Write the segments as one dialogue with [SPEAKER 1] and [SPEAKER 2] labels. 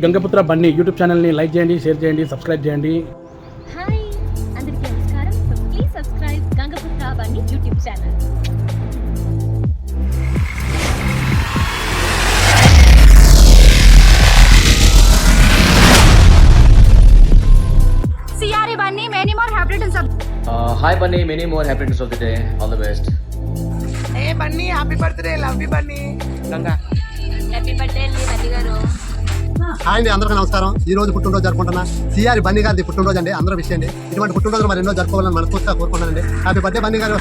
[SPEAKER 1] Gangaputra Bunny YouTube ఛానల్ని like చేయండి, share చేయండి, సబ్స్క్రైబ్ చేయండి.
[SPEAKER 2] హాయ్ అందరికీ నమస్కారం. So please subscribe Gangaputra Bunny YouTube channel.
[SPEAKER 3] CRA Bunny, many more happy returns of
[SPEAKER 4] Hi Bunny, many more happy returns of the day. All the best.
[SPEAKER 5] Hey Bunny, happy birthday, love you Bunny. Ganga.
[SPEAKER 2] Happy birthday అండి బన్నీ గారు.
[SPEAKER 6] Hi అండి, అందరికీ నమస్కారం. ఈ రోజు పుట్టినరోజు జరుపుకుంటున్నా CR Bunny గారి పుట్టినరోజు అండి. అందరూ విషయం అండి. ఇటువంటి పుట్టినరోజు మరి ఎన్నో జరుపుకోవాలని మనస్ఫూర్తిగా కోరుకుంటానండి. హ్యాపీ బర్త్డే బన్నీ గారు.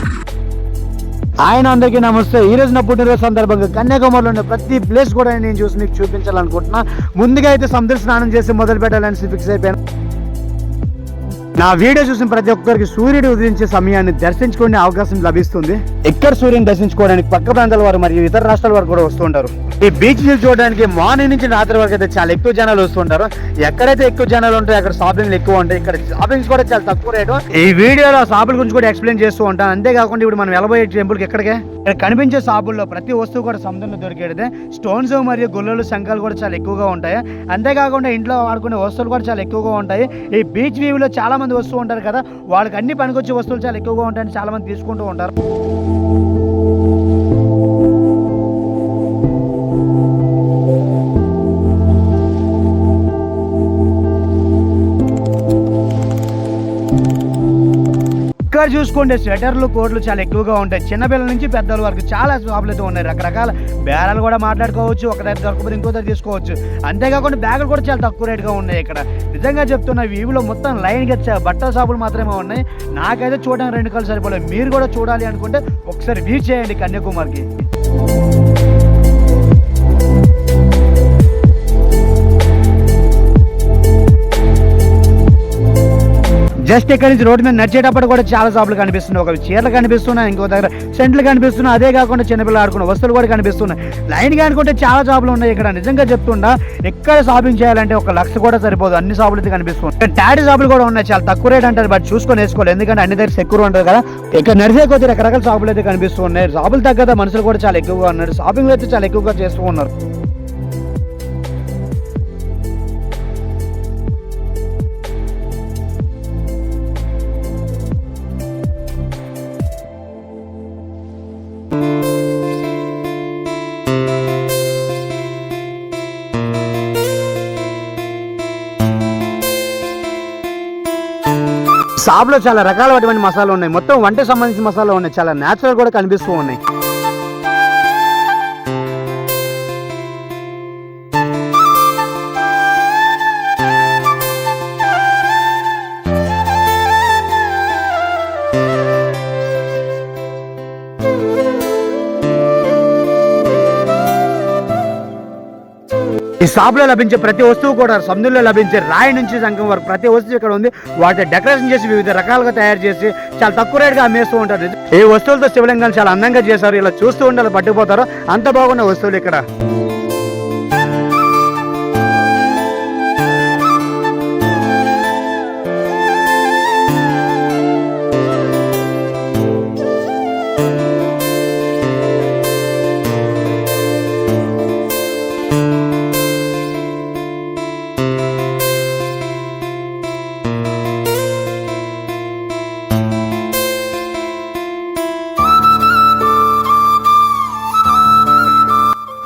[SPEAKER 7] ఆయన అందరికీ నమస్తే. ఈ రోజు నా పుట్టినరోజు సందర్భంగా కన్యాకుమారిలో ఉన్న ప్రతి ప్లేస్ కూడా నేను చూసి మీకు చూపించాలనుకుంటున్నా. ముందుగా అయితే సముద్ర స్నానం చేసి మొదలు పెట్టాలని ఫిక్స్ అయిపోయాను. నా వీడియో చూసిన ప్రతి ఒక్కరికి సూర్యుడు ఉదయించే సమయాన్ని దర్శించుకునే అవకాశం లభిస్తుంది. ఇక్కడ సూర్యుని దర్శించుకోవడానికి పక్క ప్రాంతాల వారు మరియు ఇతర రాష్ట్రాల వారు కూడా వస్తుంటారు. ఈ బీచ్ వ్యూ చూడడానికి మార్నింగ్ నుంచి రాత్రి వరకు అయితే చాలా ఎక్కువ జనాలు వస్తుంటారు. ఎక్కడైతే ఎక్కువ జనాలు ఉంటాయో అక్కడ షాపింగ్లు ఎక్కువ ఉంటాయి. ఇక్కడ షాపింగ్స్ కూడా చాలా తక్కువ రేటు. ఈ వీడియోలో షాపుల గురించి కూడా ఎక్స్ప్లెయిన్ చేస్తూ ఉంటాను. అంతేకాకుండా ఇప్పుడు మనం వెళ్ళబోయే టెంపుల్కి ఎక్కడికే ఇక్కడ కనిపించే షాపుల్లో ప్రతి వస్తువు కూడా సముద్రంలో దొరికేదే. స్టోన్స్ మరియు గుల్లలు శంఖాలు కూడా చాలా ఎక్కువగా ఉంటాయి. అంతేకాకుండా ఇంట్లో వాడుకునే వస్తువులు కూడా చాలా ఎక్కువగా ఉంటాయి. ఈ బీచ్ వ్యూలో చాలా మంది వస్తూ ఉంటారు కదా, వాళ్ళకి అన్ని పనికొచ్చే వస్తువులు చాలా ఎక్కువగా ఉంటాయని చాలా మంది తీసుకుంటూ ఉంటారు. ఇక్కడ చూసుకుంటే స్వెటర్లు కోట్లు చాలా ఎక్కువగా ఉంటాయి. చిన్నపిల్లల నుంచి పెద్దల వరకు చాలా షాపులు అయితే ఉన్నాయి. రకరకాల బేరాలు కూడా మాట్లాడుకోవచ్చు. ఒక దగ్గర దొరకపోతే ఇంకో దగ్గర తీసుకోవచ్చు. అంతేకాకుండా బ్యాగులు కూడా చాలా తక్కువ రేటుగా ఉన్నాయి. ఇక్కడ నిజంగా చెప్తున్నా, వీవిలో మొత్తం లైన్గా బట్టల షాపులు మాత్రమే ఉన్నాయి. నాకైతే చూడడానికి 2 కళ్ళు సరిపోలేదు. మీరు కూడా చూడాలి అనుకుంటే ఒకసారి విజిట్ చేయండి కన్యాకుమారికి. జస్ట్ ఇక్కడ నుంచి రోడ్డు మీద నడిచేటప్పుడు కూడా చాలా షాపులు కనిపిస్తున్నాయి. ఒక చీరలు కనిపిస్తున్నాయి, ఇంకో దగ్గర సెంట్లు కనిపిస్తున్నాయి. అదే కాకుండా చిన్నపిల్లలు ఆడుకున్న వస్తువులు కూడా కనిపిస్తున్నాయి. లైన్గా అనుకుంటే చాలా షాపులు ఉన్నాయి. ఇక్కడ నిజంగా చెప్తున్నా, ఎక్కడ షాపింగ్ చేయాలంటే 1 లక్ష కూడా సరిపోదు. అన్ని షాపులు అయితే కనిపిస్తున్నాయి. టాడీ షాపులు కూడా ఉన్నాయి. చాలా తక్కువ రేట్ అంటారు, బట్ చూసుకొని వేసుకోవాలి. ఎందుకంటే అన్ని దగ్గర సెక్యూర్ ఉంటుంది కదా. ఇక్కడ నడిచే కొద్ది రకరకాల షాపులు అయితే కనిపిస్తున్నాయి. షాపులు తగ్గదా మనుషులు కూడా చాలా ఎక్కువగా ఉన్నారు. షాపింగ్ అయితే చాలా ఎక్కువగా చేస్తూ ఉన్నారు. షాప్లో చాలా రకాలైనటువంటి మసాలాలు ఉన్నాయి. మొత్తం వంట సంబంధించిన మసాలా ఉన్నాయి. చాలా న్యాచురల్ కూడా కనిపిస్తూ ఉన్నాయి. ఈ షాప్లో లభించే ప్రతి వస్తువు కూడా సముద్రంలో లభించే రాయి నుంచి శంఖం వరకు ప్రతి వస్తువు ఇక్కడ ఉంది. వాటి డెకరేషన్ చేసి వివిధ రకాలుగా తయారు చేసి చాలా తక్కువ రేటుగా అమ్మేస్తూ ఉంటారు. ఈ వస్తువులతో శివలింగాన్ని చాలా అందంగా చేశారు. ఇలా చూస్తూ ఉండాలి, పట్టుకుపోతారు. అంత బాగున్న వస్తువులు ఇక్కడ.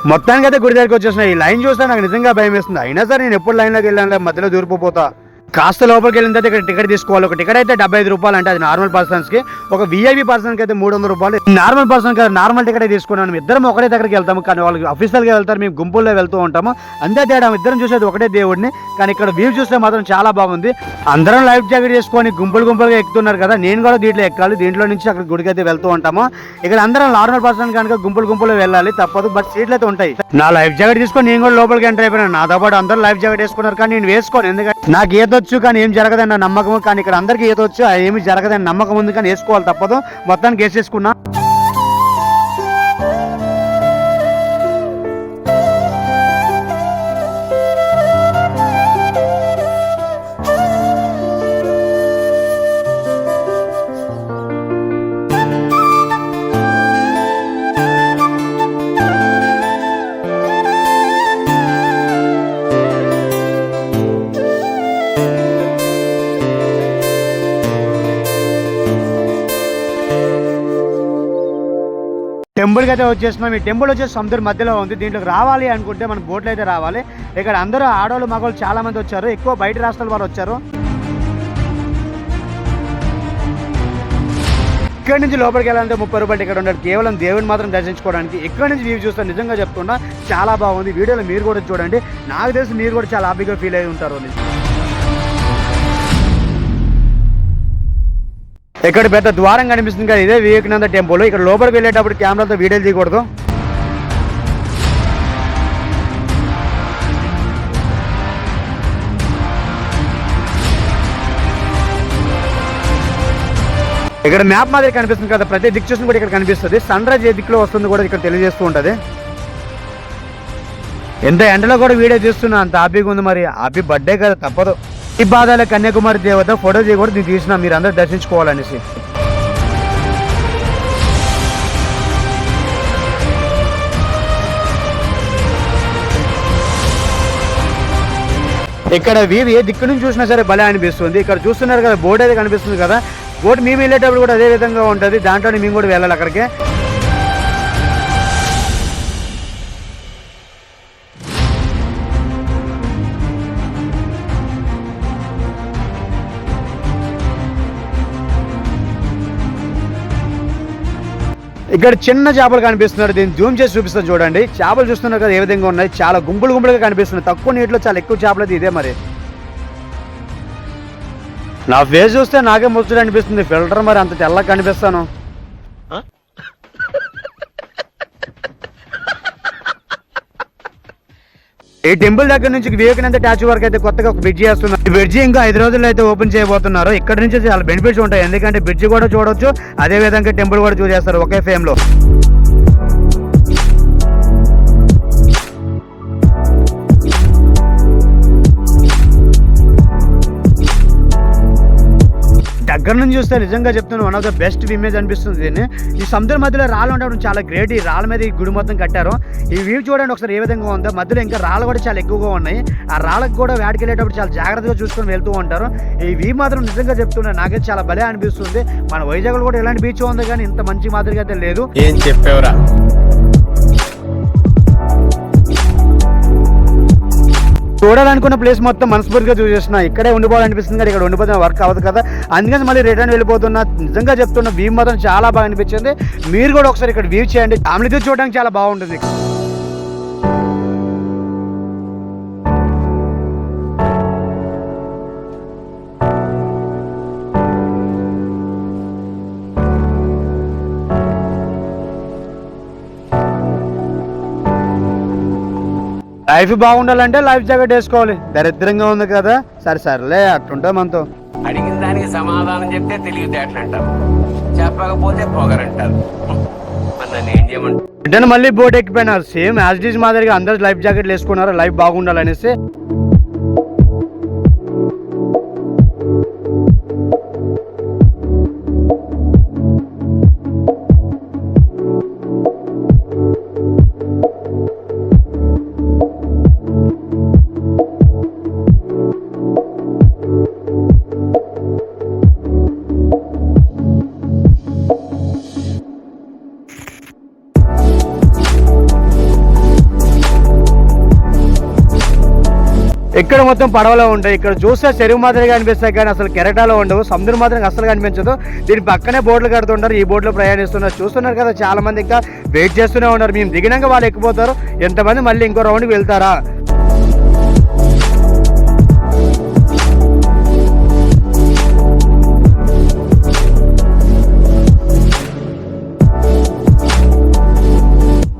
[SPEAKER 7] మొత్తానికి అయితే గుడి దగ్గరికి వచ్చేసిన. ఈ లైన్ చూస్తే నాకు నిజంగా భయం వేస్తుంది. అయినా సరే నేను ఎప్పుడు లైన్లోకి వెళ్ళాను, మధ్యలో దూరిపోతా. కాస్త లోపలికి వెళ్ళిన తర్వాత ఇక్కడ టికెట్ తీసుకోవాలి. ఒక టికెట్ అయితే 75 రూపాయలు అంటే అది నార్మల్ పర్సన్స్కి. ఒక విఐపి పర్సన్కి అయితే 300 రూపాయలు. నార్మల్ పర్సన్ కదా, నార్మల్ టికెట్ తీసుకున్నాను. ఇద్దరం ఒకటే దగ్గరికి వెళ్తాము, కానీ వాళ్ళకి అఫీషియల్గా వెళ్తారు, మేము గుంపుల్లో వెళ్తూ ఉంటాము. అంతే తేడా. ఇద్దరం చూసేది ఒకటే దేవుడిని, కానీ ఇక్కడ వ్యూ చూస్తే మాత్రం చాలా బాగుంది. అందరం లైఫ్ జాకెట్ చేసుకొని గుంపులుగా ఎక్కుతున్నారు కదా, నేను కూడా దీంట్లో ఎక్కాలి. దీంట్లో నుంచి అక్కడ గుడికి అయితే వెళ్తూ ఉంటాము. ఇక్కడ అందరం నార్మల్ పర్సన్ కనుక గుంపులు వెళ్ళాలి, తప్పదు. బట్ సీట్లు అయితే ఉంటాయి. నా లైఫ్ జాకెట్ తీసుకొని నేను కూడా లోపలికి ఎంటర్ అయిపోయాను. నాతో పాటు అందరూ లైఫ్ జాకెట్ వేసుకున్నారు, కానీ నేను వేసుకోను. ఎందుకంటే నాకు ఈతొచ్చు కానీ ఏం జరగదన్న నమ్మకం. కానీ ఇక్కడ అందరికీ ఈతొచ్చు, ఏమి జరగదని నమ్మకం ఉంది, కానీ వేసుకోవాలి, తప్పదు. మొత్తానికి వేసేసుకున్నా. టెంపుల్కి అయితే వచ్చేస్తున్నాం. ఈ టెంపుల్ వచ్చేసి సముద్రం మధ్యలో ఉంది. దీంట్లోకి రావాలి అనుకుంటే మనకు బోట్లు అయితే రావాలి. ఇక్కడ అందరూ ఆడవాళ్ళు మగవాళ్ళు చాలా మంది వచ్చారు. ఎక్కువ బయట రాష్ట్రాల వాళ్ళు వచ్చారు. ఇక్కడ నుంచి లోపలికి వెళ్ళాలంటే 30 రూపాయలు టికెట్ ఉంటాడు. కేవలం దేవుని మాత్రం దర్శించుకోవడానికి. ఇక్కడ నుంచి వ్యూ చూస్తే నిజంగా చెప్తున్నా చాలా బాగుంది. వీడియోలో మీరు కూడా చూడండి. నాకు తెలిసి మీరు కూడా చాలా హ్యాపీగా ఫీల్ అయి ఉంటారు. ఇక్కడ పెద్ద ద్వారం కనిపిస్తుంది కదా, ఇదే వివేకానంద టెంపుల్. ఇక్కడ లోపలికి వెళ్ళేటప్పుడు కెమెరాతో వీడియోలు తీయకూడదు. ఇక్కడ మ్యాప్ మాదిరి కనిపిస్తుంది కదా, ప్రతి దిక్కు చూసిన కూడా ఇక్కడ కనిపిస్తుంది. సన్ రైజ్ ఏ దిక్కులో వస్తుంది కూడా ఇక్కడ తెలియజేస్తూ ఉంటుంది. ఎంత ఎండలో కూడా వీడియో తీస్తున్నా, అంత హ్యాపీగా ఉంది. మరి హ్యాపీ బర్త్డే కదా, తప్పదు. ఈ బాధాల కన్యాకుమారి దేవత ఫోటో కూడా నేను తీసిన, మీరు అందరూ దర్శించుకోవాలనేసి. ఇక్కడ వీవి ఏ దిక్కు నుంచి చూసినా సరే భలే అనిపిస్తుంది. ఇక్కడ చూస్తున్నారు కదా, బోట్ అయితే కనిపిస్తుంది కదా, బోట్ మేము వెళ్ళేటప్పుడు కూడా అదే విధంగా ఉంటుంది. దాంట్లోనే మేము కూడా వెళ్ళాలి అక్కడికి. ఇక్కడ చిన్న చేపలు కనిపిస్తున్నారు. దీన్ని జూమ్ చేసి చూపిస్తాను చూడండి. చేపలు చూస్తున్నారు కదా ఏ విధంగా ఉన్నాయి, చాలా గుంపులుగా కనిపిస్తున్నాయి. తక్కువ నీటిలో చాలా ఎక్కువ చేపలు అయితే ఇదే. మరి నా ఫేస్ చూస్తే నాకే ముచ్చట అనిపిస్తుంది. ఫిల్టర్ మరి అంత తెల్లగా కనిపిస్తాను. ఈ టెంపుల్ దగ్గర నుంచి వివేకానంద స్టాచ్యూ వరకు అయితే కొత్తగా ఒక బ్రిడ్జి చేస్తున్నారు. ఈ బ్రిడ్జి ఇంకా 5 రోజుల్లో అయితే ఓపెన్ చేయబోతున్నారు. ఇక్కడ నుంచి చాలా బెనిఫిట్స్ ఉంటాయి. ఎందుకంటే బ్రిడ్జి కూడా చూడొచ్చు, అదే విధంగా టెంపుల్ కూడా చూసేస్తారు ఒకే ఫేమ్ లో. దగ్గర నుంచి చూస్తే నిజంగా చెప్తున్నాను, one of the best image అనిపిస్తుంది. దీన్ని ఈ సముద్రం మధ్యలో రాళ్ళు ఉండడం చాలా గ్రేట్. ఈ రాళ్ళ మీద ఈ గుడి మొత్తం కట్టారు. ఈ వ్యూ చూడండి ఒకసారి ఏ విధంగా ఉందో. మధ్యలో ఇంకా రాళ్ళు కూడా చాలా ఎక్కువగా ఉన్నాయి. ఆ రాళ్ళకు కూడా వేటకి వెళ్ళేటప్పుడు చాలా జాగ్రత్తగా చూసుకొని వెళ్తూ ఉంటారు. ఈ వ్యూ మాత్రం నిజంగా చెప్తున్నాను, నాకైతే చాలా భలే అనిపిస్తుంది. మన వైజాగ్లో కూడా ఇలాంటి బీచ్ ఉంది, కానీ ఇంత మంచి మాదిరిగా అయితే లేదు.
[SPEAKER 1] ఏం చెప్పేవరా?
[SPEAKER 7] చూడాలనుకున్న ప్లేస్ మొత్తం మనస్ఫూర్తిగా చూసేస్తున్నా. ఇక్కడే ఉండిపోవాలనిపిస్తుంది కదా, ఇక్కడ ఉండిపోతే వర్క్ అవ్వదు కదా, అందుకని మళ్ళీ రిటర్న్ వెళ్ళిపోతున్నా. నిజంగా చెప్తున్నా వ్యూ మాత్రం చాలా బాగా అనిపించింది. మీరు కూడా ఒకసారి ఇక్కడ వ్యూ చేయండి. ఫ్యామిలీతో చూడడానికి చాలా బాగుంటుంది. లైఫ్ బాగుండాలంటే లైఫ్ జాకెట్ వేసుకోవాలి. దరిద్రంగా ఉంది కదా, సరేలే అట్టుంటా మనతో.
[SPEAKER 8] అడిగిన దానికి సమాధానం చెప్తే తెలివితేటలు అంటారు, చెప్పకపోతే పొగరంటారు. నన్ను ఏం చేయమంటారు?
[SPEAKER 7] రిటర్న్ మళ్ళీ బోట్ ఎక్కిపోయినారు. సేమ్ యాజ్ ఇట్ ఈజ్ మాదిరిగా అందరు లైఫ్ జాకెట్లు వేసుకున్నారు, లైఫ్ బాగుండాలనేసి. ఇక్కడ మొత్తం పడవలో ఉంటాయి. ఇక్కడ చూస్తే చెరువు మాదిరిగా అనిపిస్తాయి, కానీ అసలు కెరటాలో ఉండవు. సముద్రం మాత్రం అసలు కనిపించదు. దీని పక్కనే బోట్లు కడుతుంటారు, ఈ బోట్లో ప్రయాణిస్తున్నారు. చూస్తున్నారు కదా, చాలా మంది ఇంకా వెయిట్ చేస్తూనే ఉన్నారు. మేము దిగినాక వాళ్ళు ఎక్కిపోతారు. ఎంతమంది మళ్ళీ ఇంకో రౌండ్కి వెళ్తారా?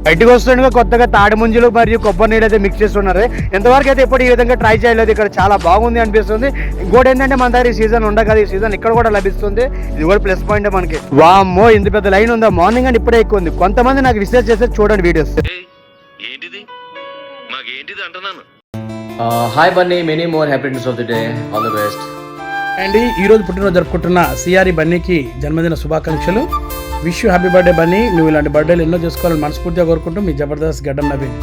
[SPEAKER 7] బయటకు వస్తుండగా కొత్తగా తాడి ముంజలు మరియు కొబ్బరి నీళ్ళు అయితే మిక్స్ చేస్తున్నారు. ఎంతవరకు అయితే ఎప్పుడు ఈ విధంగా ట్రై చేయలేదు. ఇక్కడ చాలా బాగుంది అనిపిస్తుంది. ఇంకోటి ఏంటంటే మన దగ్గర ఈ సీజన్ ఉండదు కదా, ఈ సీజన్ ఇక్కడ కూడా లభిస్తుంది. ఇది కూడా ప్లస్ పాయింట్ మనకి. వామ్మో, ఇంత పెద్ద లైన్ ఉందా? మార్నింగ్ అని ఇప్పుడే ఎక్కువ ఉంది. కొంతమంది నాకు రీసెర్చ్ చేస్తే చూడండి videos.
[SPEAKER 4] Hi Bunny, many more happiness of the day. All the best.
[SPEAKER 1] And ఈ రోజు పుట్టినరోజు జరుపుకుంటున్న సిఆర్ బన్నీకి జన్మదిన శుభాకాంక్షలు. Wish you happy birthday Bunny. నువ్వు ఇలాంటి బర్త్డేలు ఎన్నో చేసుకోవాలని మనస్ఫూర్తిగా కోరుకుంటూ మీ జబర్దస్త్ గడ్డం Naveen.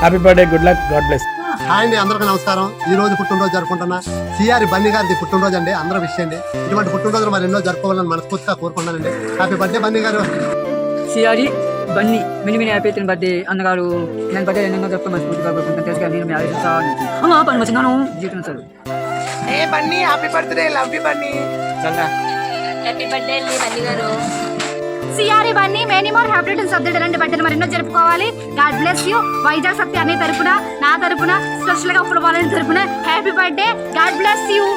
[SPEAKER 1] Happy birthday, good luck, God bless.
[SPEAKER 6] Hi అండి, అందరికీ నమస్కారం. ఈ రోజు పుట్టినరోజు జరుపుకుంటున్నా సిఆర్ బన్నీ గారిది పుట్టినరోజు అండి. అందరూ విష్ చేయండి. ఇటువంటి పుట్టినరోజులు మరి ఎన్నో జరుపుకోవాలని మనస్ఫూర్తిగా కోరుకుంటున్నానండి. హ్యాపీ బర్త్డే బన్నీ గారు.
[SPEAKER 9] CR Bunny mini mini happy birthday అన్నగారు నేను బర్త్డే ఎన్నో చెప్తా మనస్ఫూర్తిగా కోరుకుంటాను తెలుసు కానీ నేను మ్యారేజ్ అమ్మా పని వచ్చినాను జీవితం సార్
[SPEAKER 5] ఏ Bunny happy birthday love you Bunny
[SPEAKER 2] happy birthday అండి బన్నీ గారు.
[SPEAKER 3] సిఆర్ఈ Bunny many more happy returns of the day అంటే బర్త్డే మరెన్నో జరుపుకోవాలి. God bless you. Vizag Satya అనే తరపున నా తరపున స్పెషల్ గా ఉప్పుల బాలని తరపున happy birthday. God bless you.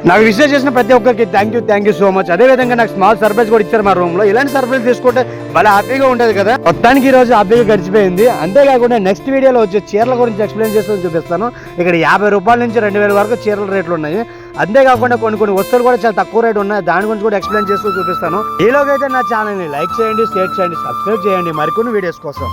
[SPEAKER 7] నాకు విషయం చేసిన ప్రతి ఒక్కరికి థ్యాంక్ యూ సో మచ్. అదే విధంగా నాకు స్మాల్ సర్ప్రైజ్ కూడా ఇచ్చారు మా రూమ్ లో. ఇలాంటి సర్ప్రైజ్ తీసుకుంటే భలే హ్యాపీగా ఉంటుంది కదా. మొత్తానికి ఈ రోజు హ్యాపీగా గడిచిపోయింది. అంతేకాకుండా నెక్స్ట్ వీడియోలో వచ్చే చీరల గురించి ఎక్స్ప్లెయిన్ చేసి చూపిస్తాను. ఇక్కడ 50 రూపాయల నుంచి 2000 వరకు చీరల రేట్లు ఉన్నాయి. అంతేకాకుండా కొన్ని వస్తువులు కూడా చాలా తక్కువ రేటు ఉన్నాయి. దాని గురించి కూడా ఎక్స్ప్లెయిన్ చేస్తూ చూపిస్తాను. ఈలోగైతే నా ఛానల్ని లైక్ చేయండి, షేర్ చేయండి, సబ్స్క్రైబ్ చేయండి మరికొన్ని వీడియోస్ కోసం.